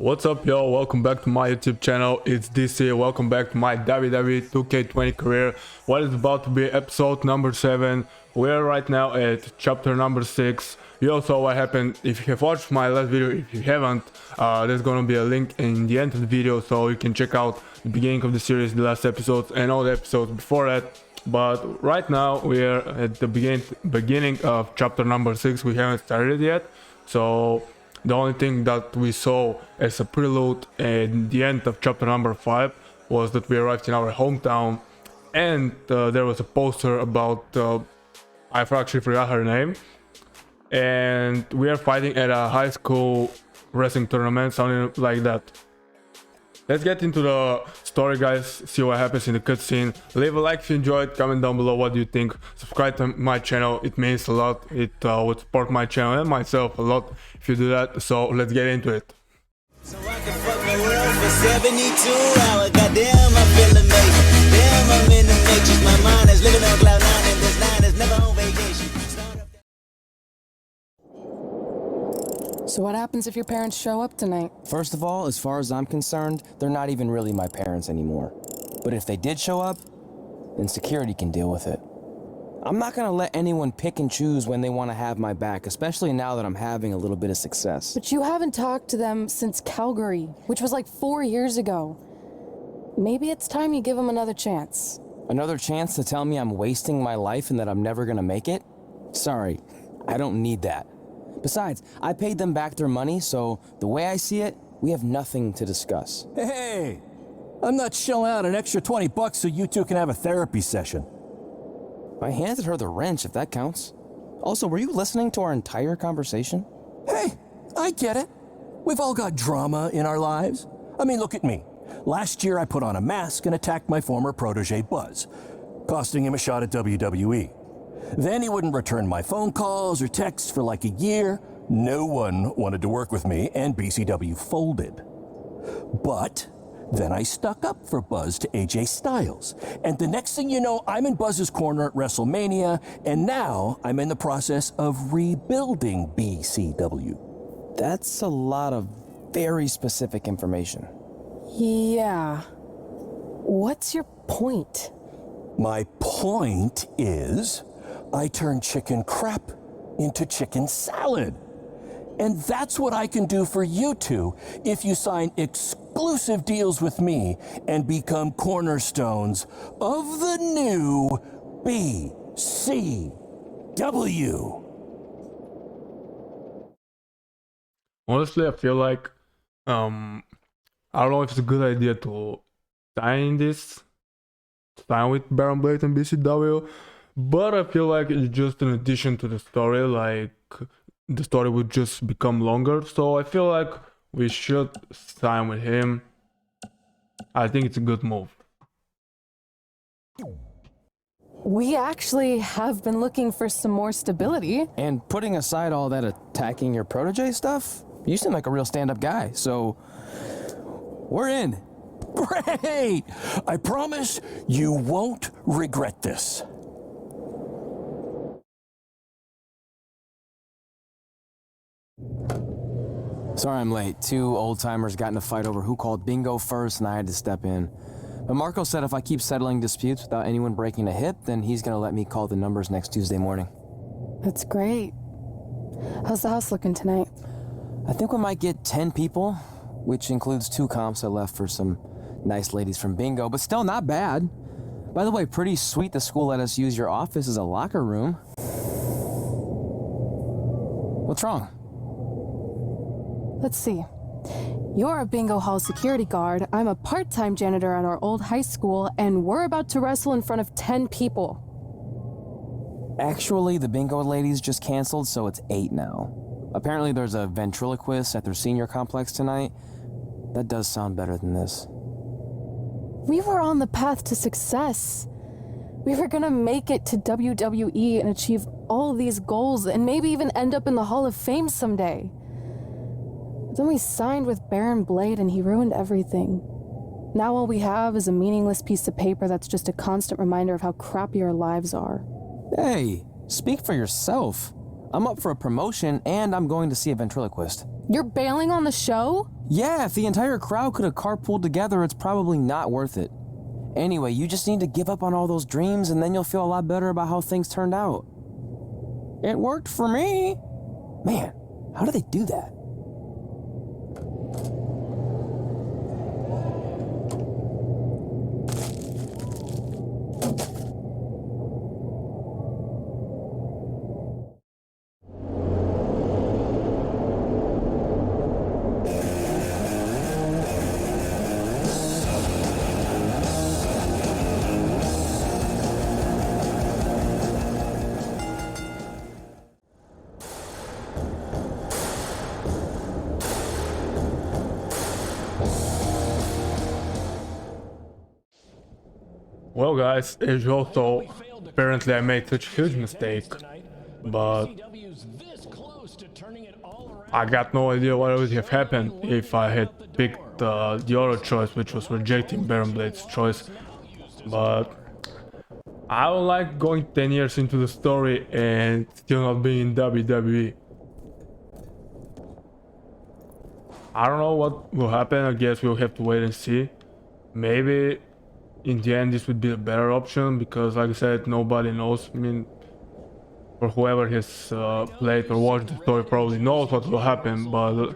What's up, yo? Welcome back to my YouTube channel. It's DC. Welcome back to my WWE2K20 career. What is about to be episode number 7. We're right now at chapter number 6. You all saw what happened. If you have watched my last video, if you haven't, there's gonna be a link in the end of the video so you can check out the beginning of the series, the last episodes, and all the episodes before that. But right now we're at the beginning of chapter number 6. We haven't started yet, so the only thing that we saw as a prelude at the end of chapter number 5 was that we arrived in our hometown, and there was a poster about I actually forgot her name, and we are fighting at a high school wrestling tournament, something like that. Let's get into the story, guys, see what happens in the cutscene. Leave a like if you enjoyed, comment down below what you think, subscribe to my channel, it means a lot, it would support my channel and myself a lot if you do that, so let's get into it. So I can fuck the world for 72 hours, goddamn I feel amazing, damn I'm in the matrix, my mind is living on cloud 9 and this line is never on vacation. So what happens if your parents show up tonight? First of all, as far as I'm concerned, they're not even really my parents anymore. But if they did show up, then security can deal with it. I'm not gonna let anyone pick and choose when they want to have my back, especially now that I'm having a little bit of success. But you haven't talked to them since Calgary, which was like 4 years ago. Maybe it's time you give them another chance. Another chance to tell me I'm wasting my life and that I'm never gonna make it? Sorry, I don't need that. Besides, I paid them back their money, so the way I see it, we have nothing to discuss. Hey, I'm not shelling out an extra 20 bucks so you two can have a therapy session. I handed her the wrench, if that counts. Also, were you listening to our entire conversation? Hey, I get it. We've all got drama in our lives. I mean, look at me. Last year I put on a mask and attacked my former protege Buzz, costing him a shot at WWE. Then he wouldn't return my phone calls or texts for like a year. No one wanted to work with me, and BCW folded. But then I stuck up for Buzz to AJ Styles. And the next thing you know, I'm in Buzz's corner at WrestleMania, and now I'm in the process of rebuilding BCW. That's a lot of very specific information. Yeah. What's your point? My point is, I turned chicken crap into chicken salad. And that's what I can do for you two if you sign exclusive deals with me and become cornerstones of the new BCW. Honestly, I feel like I don't know if it's a good idea to sign with Barron Blade and BCW, but I feel like it's just an addition to the story, like the story would just become longer, so I feel like we should sign with him. I think it's a good move. We actually have been looking for some more stability. And putting aside all that attacking your protege stuff, you seem like a real stand-up guy, so we're in. Great! I promise you won't regret this. Sorry I'm late. 2 old-timers got in a fight over who called bingo first, and I had to step in. But Marco said if I keep settling disputes without anyone breaking a hip, then he's gonna let me call the numbers next Tuesday morning. That's great. How's the house looking tonight? I think we might get 10 people, which includes 2 comps I left for some nice ladies from bingo, but still not bad. By the way, pretty sweet the school let us use your office as a locker room. What's wrong? Let's see. You're a bingo hall security guard, I'm a part-time janitor at our old high school, and we're about to wrestle in front of 10 people. Actually, the bingo ladies just canceled, so it's 8 now. Apparently there's a ventriloquist at their senior complex tonight. That does sound better than this. We were on the path to success. We were gonna make it to WWE and achieve all these goals and maybe even end up in the Hall of Fame someday. But then we signed with Barron Blade and he ruined everything. Now all we have is a meaningless piece of paper that's just a constant reminder of how crappy our lives are. Hey, speak for yourself. I'm up for a promotion and I'm going to see a ventriloquist. You're bailing on the show? Yeah, if the entire crowd could have carpooled together, it's probably not worth it. Anyway, you just need to give up on all those dreams and then you'll feel a lot better about how things turned out. It worked for me. Man, how do they do that? Well guys, as you also, apparently I made such a huge mistake, but I got no idea what would have happened if I had picked the other choice, which was rejecting Baron Blade's choice. But I don't like going 10 years into the story and still not being in WWE. I don't know what will happen. I guess we'll have to wait and see. Maybe in the end this would be a better option, because like I said, nobody knows. I mean, or whoever has played or watched the story probably knows what will happen, but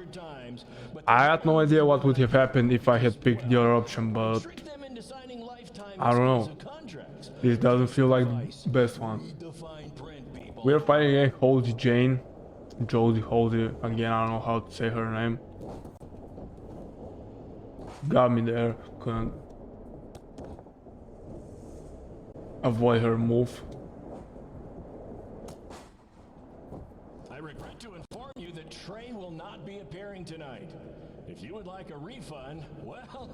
I had no idea what would have happened if I had picked the other option. But I don't know, this doesn't feel like the best one. We're fighting a Halsey Jane, Josie Halsey, again I don't know how to say her name. Got me there, couldn't avoid her move. I regret to inform you that Trey will not be appearing tonight. If you would like a refund, well,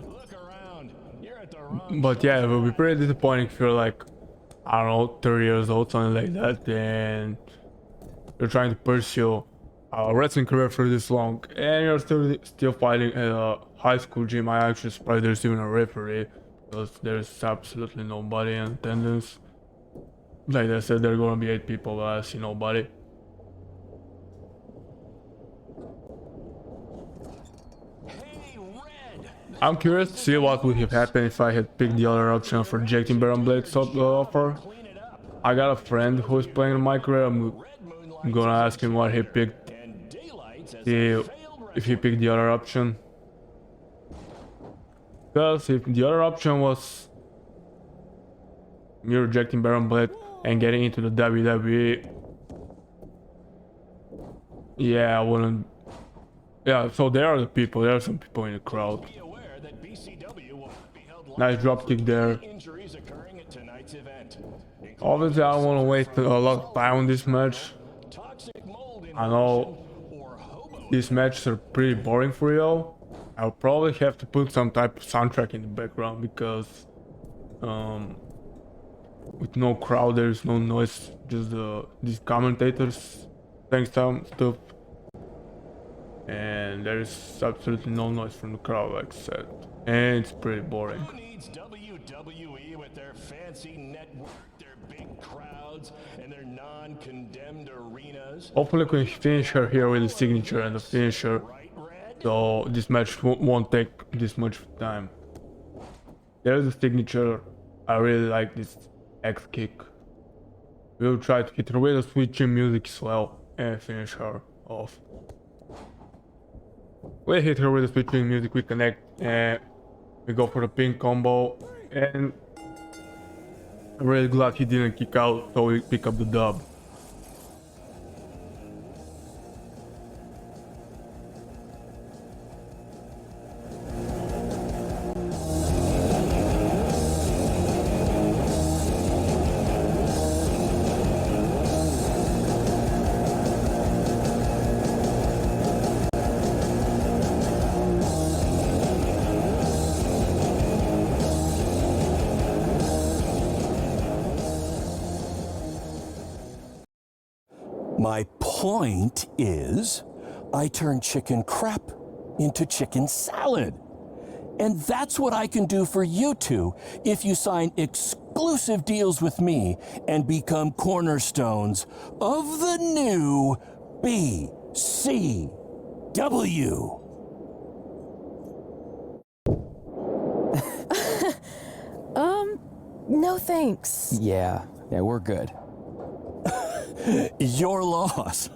look around. You're at the wrong. But yeah, it will be pretty disappointing if you're like, I don't know, 30 years old, something like that, and you're trying to pursue a wrestling career for this long, and you're still fighting at a high school gym. I actually surprised there's even a referee, because there's absolutely nobody in attendance. Like I said, there are gonna be 8 people, but I see nobody. I'm curious to see what would have happened if I had picked the other option for rejecting Baron Blade's offer. I got a friend who is playing MyCareer. I'm gonna ask him what he picked, see if he picked the other option. Because if the other option was me rejecting Baron Blade and getting into the WWE, yeah, I wouldn't. Yeah, so there are the people, there are some people in the crowd. Nice drop kick there. Obviously I don't want to waste a lot of time on this match. I know these matches are pretty boring for you. I'll probably have to put some type of soundtrack in the background, because with no crowd there's no noise, just these commentators saying some stuff, and there's absolutely no noise from the crowd, like I said, and it's pretty boring. Who needs WWE with their fancy network, their big crowds, and their non-condemned arenas? Hopefully we can finish her here with the signature and the finisher, so this match won't take this much time. There's a signature. I really like this X kick. We'll try to hit her with a switching music as well and finish her off. We hit her with the switching music, we connect, and we go for the pin combo, and I'm really glad he didn't kick out, so we pick up the dub. My point is, I turn chicken crap into chicken salad. And that's what I can do for you two if you sign exclusive deals with me and become cornerstones of the new BCW. W. No thanks. Yeah, we're good. Your loss.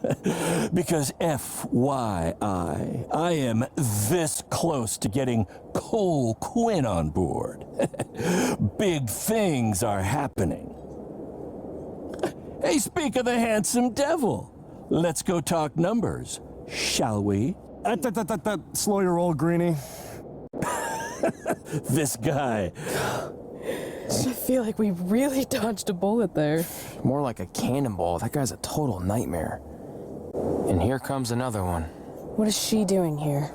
Because FYI, I am this close to getting Cole Quinn on board. Big things are happening. Hey, speak of the handsome devil. Let's go talk numbers, shall we? Slow your roll, Greenie. This guy. I feel like we really dodged a bullet there. More like a cannonball. That guy's a total nightmare. And here comes another one. What is she doing here?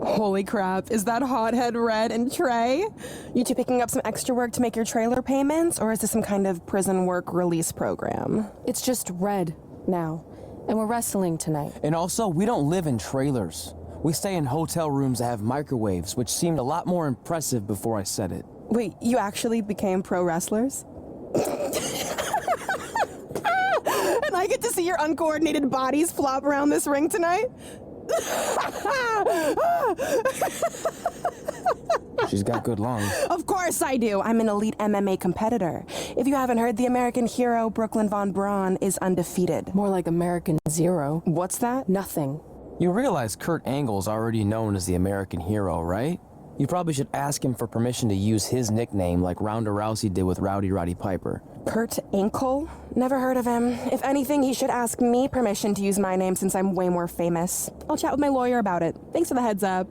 Holy crap, is that hothead Red and Trey? You two picking up some extra work to make your trailer payments, or is this some kind of prison work release program? It's just Red now, and we're wrestling tonight. And also, we don't live in trailers. We stay in hotel rooms that have microwaves, which seemed a lot more impressive before I said it. Wait, you actually became pro wrestlers? And I get to see your uncoordinated bodies flop around this ring tonight? She's got good lungs. Of course I do. I'm an elite MMA competitor. If you haven't heard, the American hero Brooklyn Von Braun is undefeated. More like American Zero. What's that? Nothing. You realize Kurt Angle's already known as the American hero, right? You probably should ask him for permission to use his nickname like Ronda Rousey did with Rowdy Roddy Piper. Kurt Angle? Never heard of him. If anything, he should ask me permission to use my name since I'm way more famous. I'll chat with my lawyer about it. Thanks for the heads up.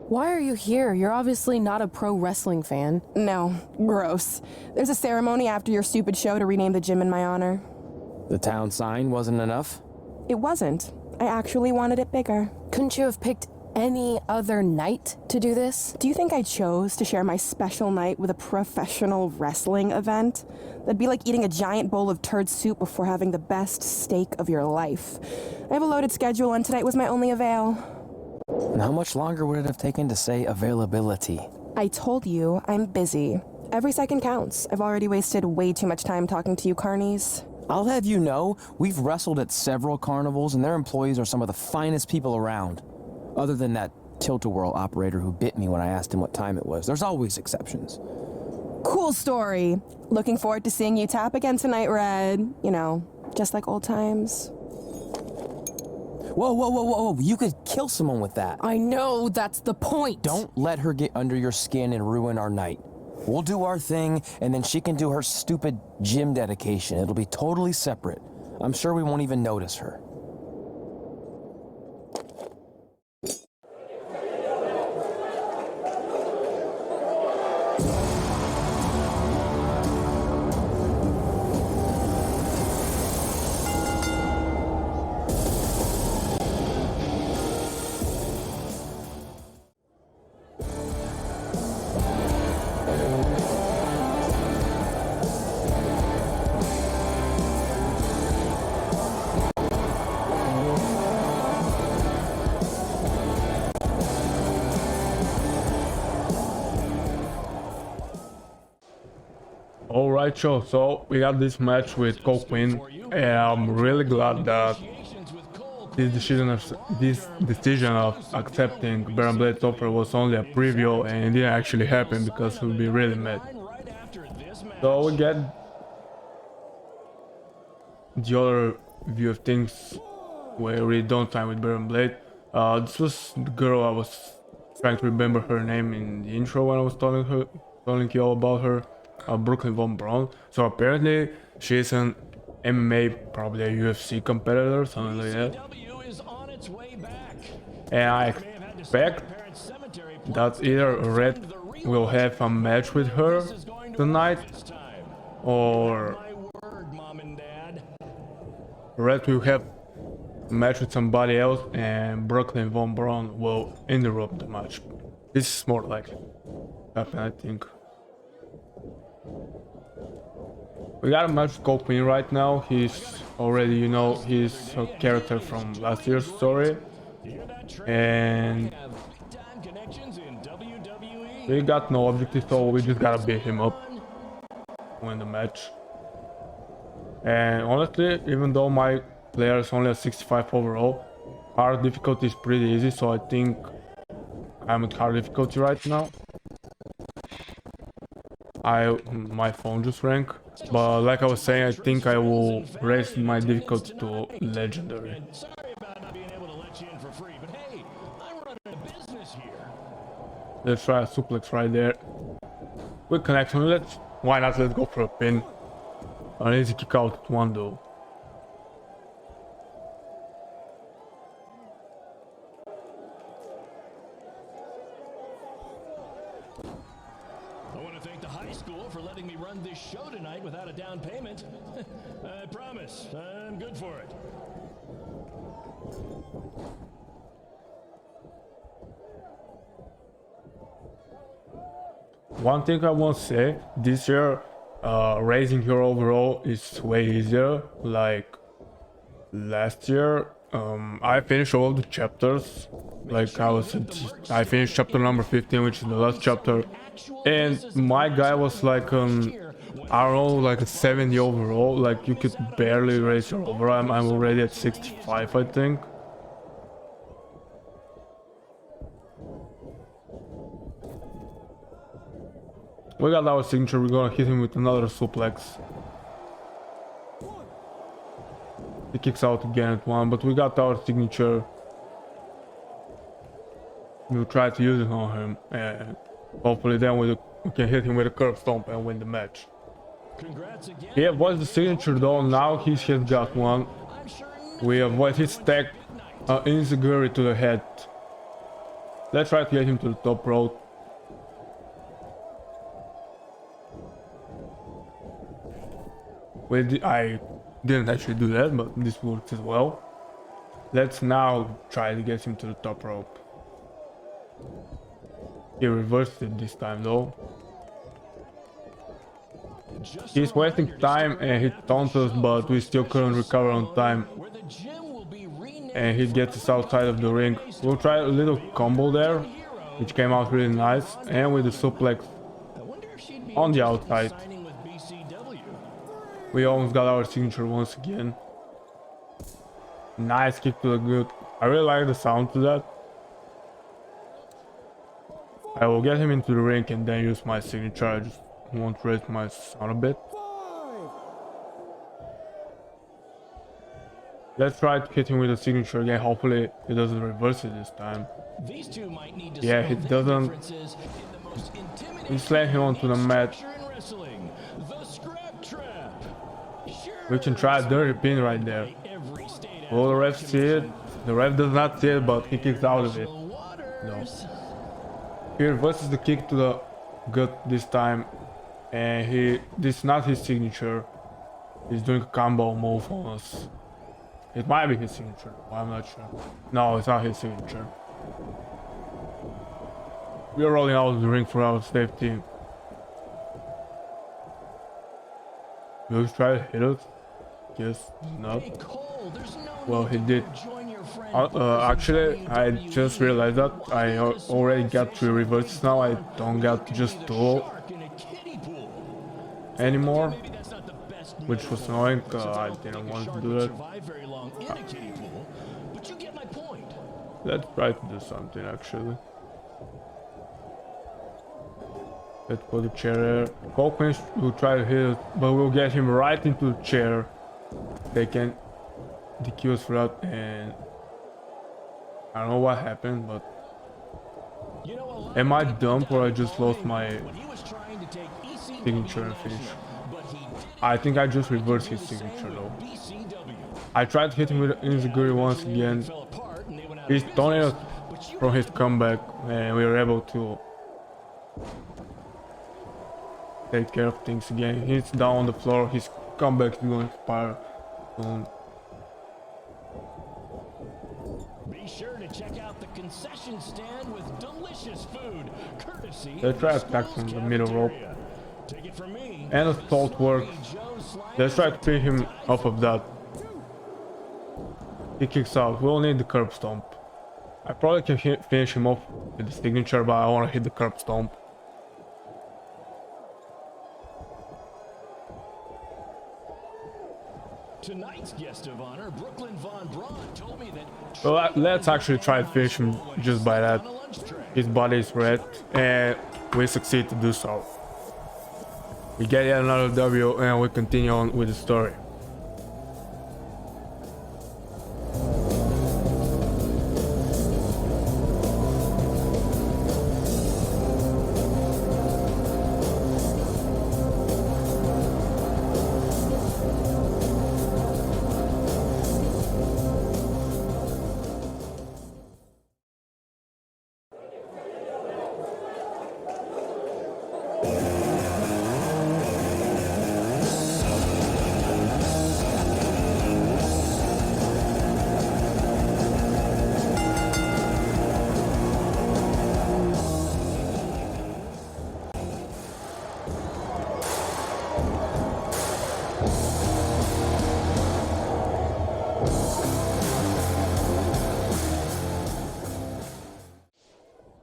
Why are you here? You're obviously not a pro wrestling fan. No, gross. There's a ceremony after your stupid show to rename the gym in my honor. The town sign wasn't enough? It wasn't. I actually wanted it bigger. Couldn't you have picked any other night to do this? Do you think I chose to share my special night with a professional wrestling event? That'd be like eating a giant bowl of turd soup before having the best steak of your life. I have a loaded schedule and tonight was my only avail. And how much longer would it have taken to say availability? I told you, I'm busy. Every second counts. I've already wasted way too much time talking to you carnies. I'll have you know, we've wrestled at several carnivals and their employees are some of the finest people around. Other than that tilt-a-whirl operator who bit me when I asked him what time it was. There's always exceptions. Cool story. Looking forward to seeing you tap again tonight, Red. You know, just like old times. Whoa. You could kill someone with that. I know, that's the point. Don't let her get under your skin and ruin our night. We'll do our thing, and then she can do her stupid gym dedication. It'll be totally separate. I'm sure we won't even notice her. Alright, so we got this match with Cole Quinn, and I'm really glad that this decision of accepting Barron Blade's offer was only a preview and it didn't actually happen, because he would be really mad. So we get the other view of things where we don't time with Barron Blade. This was the girl I was trying to remember her name in the intro when I was telling you all about her. Brooklyn Von Braun. So apparently she's an MMA, probably a UFC competitor, something like that. And I expect that either Red will have a match with her tonight, or Red will have a match with somebody else and Brooklyn Von Braun will interrupt the match. This is more likely to happen, I think. We got a match with Cole Quinn right now. He's already, you know, he's a character from last year's story. And we got no objective, so we just gotta beat him up, win the match. And honestly, even though my player is only a 65 overall, Hard difficulty is pretty easy, so I think I'm at hard difficulty right now. My phone just rang, but like I was saying, I think I will raise my difficulty to legendary. Sorry about not being able to let you in for free, but hey, I'm running a business here. Let's try a suplex right there. Quick connection. Why not? Let's go for a pin. An easy kick out at one though. I want to thank the high school for letting me run this show tonight without a down payment. I promise, I'm good for it. One thing I want to say, this year raising your overall is way easier. Like last year, I finished all the chapters. Like I finished chapter number 15, which is the last chapter, and my guy was like I don't know, like a 70 overall. Like you could barely raise your overall. I'm already at 65, I think. We got our signature. We're gonna hit him with another suplex. He kicks out again at one, but we got our signature. We'll try to use it on him, and hopefully then we can hit him with a curb stomp and win the match. He avoids the signature though. Now he has got one. We avoid his stack insecurity to the head. Let's try to get him to the top rope. I didn't actually do that, but this worked as well. Let's now try to get him to the top rope. He reversed it this time though. He's wasting time and he taunts us, but we still couldn't recover on time. And he gets us outside of the ring. We'll try a little combo there, which came out really nice. And with the suplex on the outside. We almost got our signature once again. Nice kick to the gut. I really like the sound to that. I will get him into the ring and then use my signature. I just want to raise my sound a bit. Let's try to hit him with a signature again. Hopefully he doesn't reverse it this time. Yeah, he doesn't. We slam him onto the mat. We can try a dirty pin right there. Will the ref see it? The ref does not see it, but he kicks out of it. No. He reverses the kick to the gut this time, and this is not his signature. He's doing a combo move on us. It might be his signature, I'm not sure. No, it's not his signature. We are rolling out of the ring for our safety. Will he try to hit us? Yes, no. Well, he did. Actually, I just realized that I already got 3 reverses now. I don't got just 2 anymore, which was annoying. I didn't want to do that. Let's try to do something actually. Let's put the chair there. Coquins will try to hit it, but we'll get him right into the chair. They can DQ us for that, and I don't know what happened, but am I dumb or I just lost my signature and finish? I think I just reversed his signature though. I tried to hit him with Inzaguri once again. He's taunting us from his comeback, and we were able to take care of things again. He's down on the floor. His comeback is going to expire soon. Be sure to check out the concession stand with delicious food, courtesy. Let's try to attack from the middle rope. And a salt work. Let's try to pick him off of that. He kicks out. We'll need the curb stomp. I probably can finish him off with the signature, but I want to hit the curb stomp. Tonight tonight's guest of honor, Brooklyn Von Braun, told me that. Well, let's actually try to finish him just by that. His body is red, and we succeed to do so. We get yet another W, and we continue on with the story.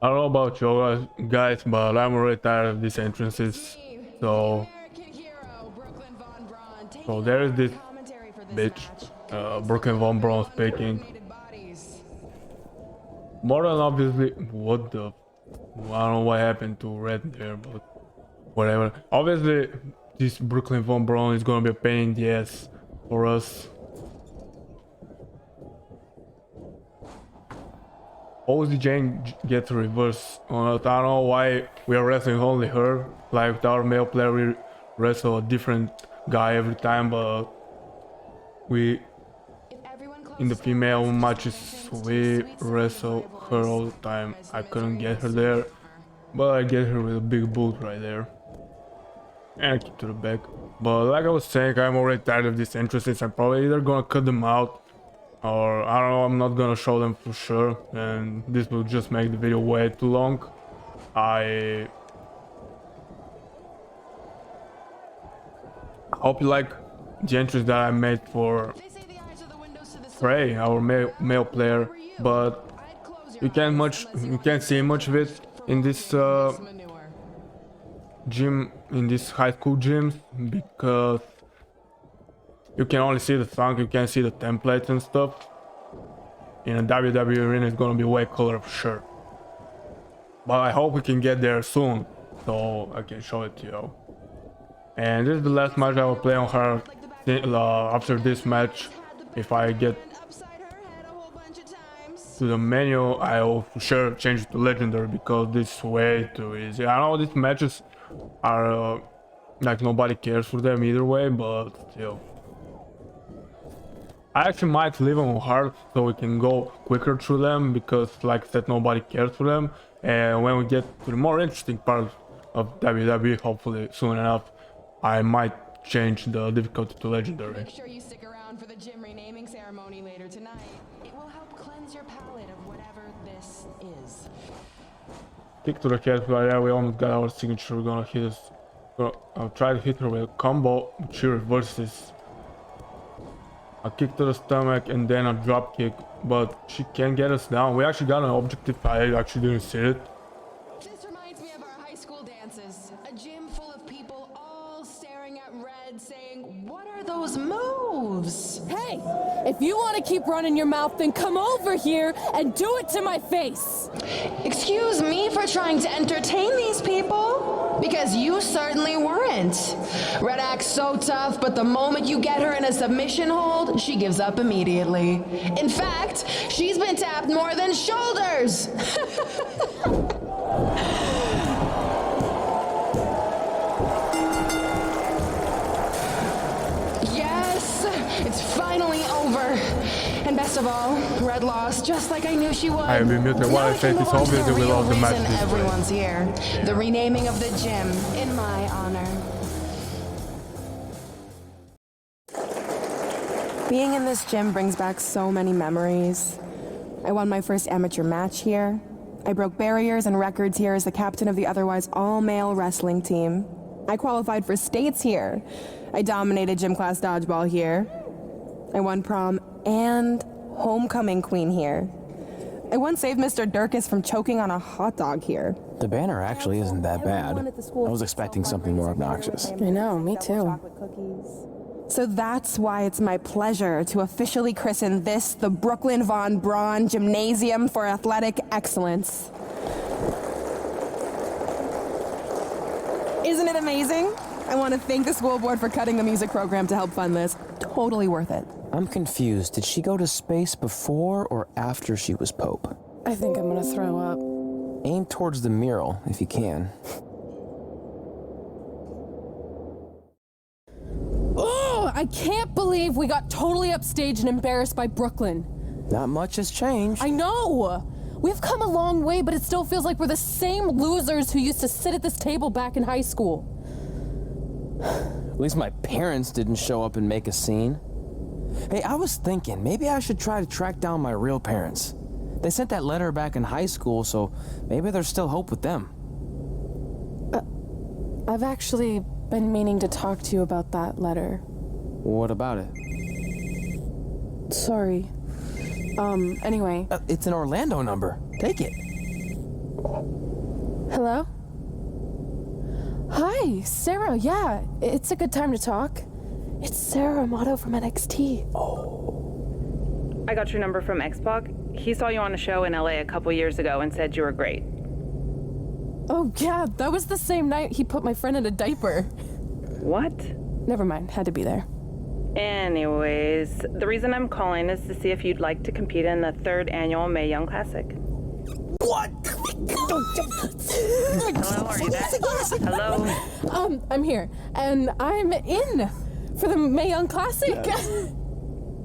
I don't know about you guys, but I'm already tired of these entrances. So there is this bitch, Brooklyn Von Braun speaking. More than obviously, what the? I don't know what happened to Red there, but whatever. Obviously, this Brooklyn Von Braun is gonna be a pain in the ass for us. Ozzy Jane gets reversed on us. I don't know why we are wrestling only her. Like with our male player, we wrestle a different guy every time, but we in the female matches we wrestle her all the time. I couldn't get her there, but I get her with a big boot right there. And I keep to the back. But like I was saying, I'm already tired of these entrances. I'm probably either gonna cut them out, or I don't know, I'm not gonna show them for sure, and this will just make the video way too long. I hope you like the entrance that I made for Frey, our male player, but you can't see much of it in this gym, in this high school gyms, because you can only see the song, you can't see the templates and stuff. In a WWE arena, it's gonna be way cooler for sure. But I hope we can get there soon, so I can show it to you. And this is the last match I will play on her. After this match, if I get to the menu, I will for sure change it to legendary, because this is way too easy. I know these matches are like nobody cares for them either way, but still. I actually might leave them on hard so we can go quicker through them, because like I said, nobody cares for them. And when we get to the more interesting part of WWE, hopefully soon enough, I might change the difficulty to legendary. Make sure you stick around for the gym renaming ceremony later tonight. It will help cleanse your palate of whatever this is. Kick to the head, right there, we almost got our signature. We're gonna hit us. I'll try to hit her with a combo, but she reverses. A kick to the stomach and then a drop kick, but she can't get us down. We actually got an objective. I actually didn't see it. This reminds me of our high school dances. A gym full of people all staring at Red saying, "What are those moves?" Hey, if you want to keep running your mouth, then come over here and do it to my face. Excuse me for trying to entertain these people? Because you certainly weren't. Red acts so tough, but the moment you get her in a submission hold, she gives up immediately. In fact, she's been tapped more than shoulders. Yes, it's finally over. And best of all, Red lost just like I knew she would. I have been muted while I say this, obviously we lost the match this way. Everyone's here. The renaming of the gym in my honor. Being in this gym brings back so many memories. I won my first amateur match here. I broke barriers and records here as the captain of the otherwise all-male wrestling team. I qualified for states here. I dominated gym class dodgeball here. I won prom and homecoming queen here. I once saved Mr. Durkis from choking on a hot dog here. The banner actually isn't that bad. I was expecting something more obnoxious. I know, me too. So that's why it's my pleasure to officially christen this the Brooklyn Von Braun Gymnasium for Athletic Excellence. Isn't it amazing? I want to thank the school board for cutting the music program to help fund this. Totally worth it. I'm confused. Did she go to space before or after she was Pope? I think I'm gonna throw up. Aim towards the mural, if you can. Oh, I can't believe we got totally upstaged and embarrassed by Brooklyn. Not much has changed. I know! We've come a long way, but it still feels like we're the same losers who used to sit at this table back in high school. At least my parents didn't show up and make a scene. Hey, I was thinking, maybe I should try to track down my real parents. They sent that letter back in high school, so maybe there's still hope with them. I've actually been meaning to talk to you about that letter. What about it? Sorry. Anyway. It's an Orlando number. Take it. Hello? Hi, Sarah. Yeah, it's a good time to talk. It's Sarah Amato from NXT. I got your number from Xbox. He saw you on a show in LA a couple years ago and said you were great. Oh, yeah, that was the same night he put my friend in a diaper. What? Never mind, had to be there. Anyways, the reason I'm calling is to see if you'd like to compete in the 3rd annual Mae Young Classic. What? Hello, are you there? Hello? I'm here, and I'm in for the Mae Young Classic.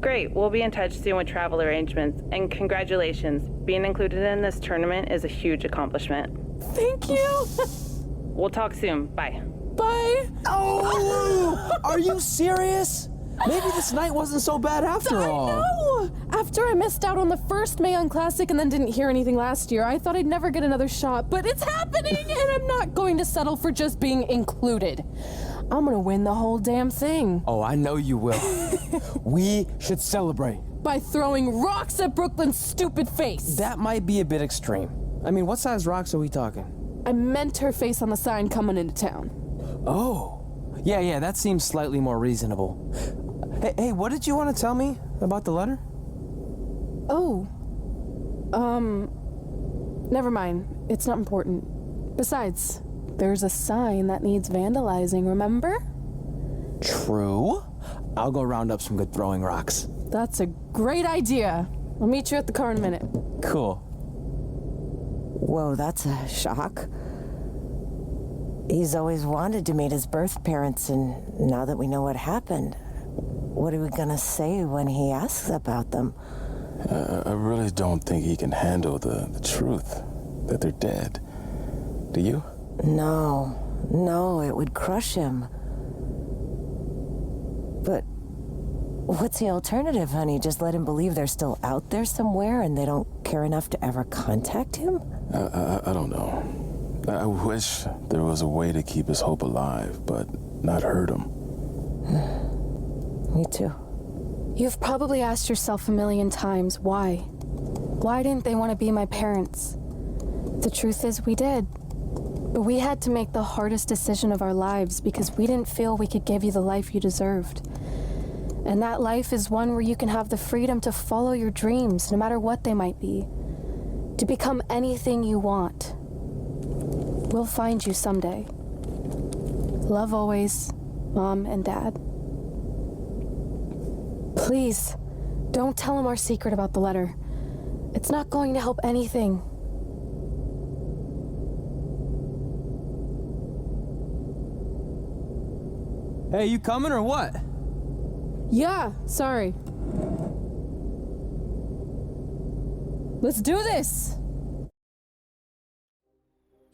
Great, we'll be in touch soon with travel arrangements, and congratulations. Being included in this tournament is a huge accomplishment. Thank you. We'll talk soon. Bye. Bye. Oh! Are you serious? Maybe this night wasn't so bad after all. I know! After I missed out on the first Mae Young Classic and then didn't hear anything last year, I thought I'd never get another shot, but it's happening, and I'm not going to settle for just being included. I'm gonna win the whole damn thing. Oh, I know you will. We should celebrate. By throwing rocks at Brooklyn's stupid face. That might be a bit extreme. I mean, what size rocks are we talking? I meant her face on the sign coming into town. Oh. Yeah, that seems slightly more reasonable. Hey, what did you want to tell me about the letter? Oh. Never mind. It's not important. Besides, there's a sign that needs vandalizing, remember? True. I'll go round up some good throwing rocks. That's a great idea. I'll meet you at the car in a minute. Cool. Whoa, that's a shock. He's always wanted to meet his birth parents, and now that we know what happened, what are we gonna say when he asks about them? I really don't think he can handle the truth, that they're dead. Do you? No, it would crush him. But what's the alternative, honey? Just let him believe they're still out there somewhere and they don't care enough to ever contact him? I don't know. I wish there was a way to keep his hope alive, but not hurt him. Me too. You've probably asked yourself a million times, why? Why didn't they want to be my parents? The truth is, we did. But we had to make the hardest decision of our lives because we didn't feel we could give you the life you deserved. And that life is one where you can have the freedom to follow your dreams, no matter what they might be. To become anything you want. We'll find you someday. Love always, Mom and Dad. Please, don't tell him our secret about the letter. It's not going to help anything. Hey, you coming or what? Yeah, sorry. Let's do this!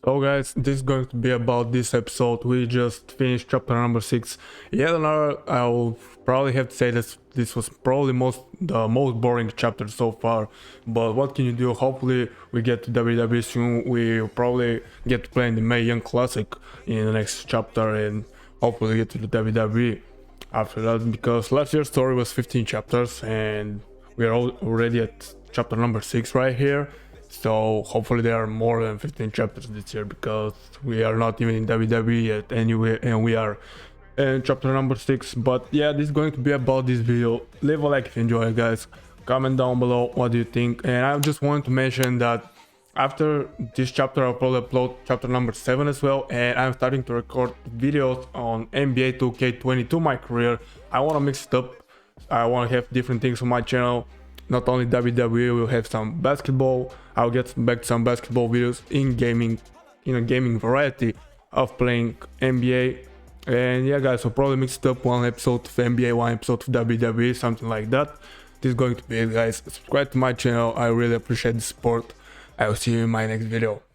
So guys, this is going to be about this episode. We just finished chapter number 6. Yet another, I'll probably have to say that this was probably the most boring chapter so far. But what can you do? Hopefully we get to WWE soon. We'll probably get to play in the Mae Young Classic in the next chapter, and hopefully get to the WWE after that, because last year's story was 15 chapters and we are already at chapter number 6 right here. So hopefully there are more than 15 chapters this year, because we are not even in WWE yet anyway, and we are in chapter number 6. But yeah, this is going to be about this video. Leave a like if you enjoy it, guys. Comment down below what do you think. And I just wanted to mention that after this chapter I'll probably upload chapter number 7 as well, and I'm starting to record videos on NBA 2K20 my career. I want to mix it up. I want to have different things on my channel. Not only WWE, we'll have some basketball. I'll get back to some basketball videos in gaming, in a gaming variety of playing NBA. And yeah guys, I'll probably mix it up, one episode of NBA, one episode of WWE, something like that. This is going to be it, guys. Subscribe to my channel. I really appreciate the support. I will see you in my next video.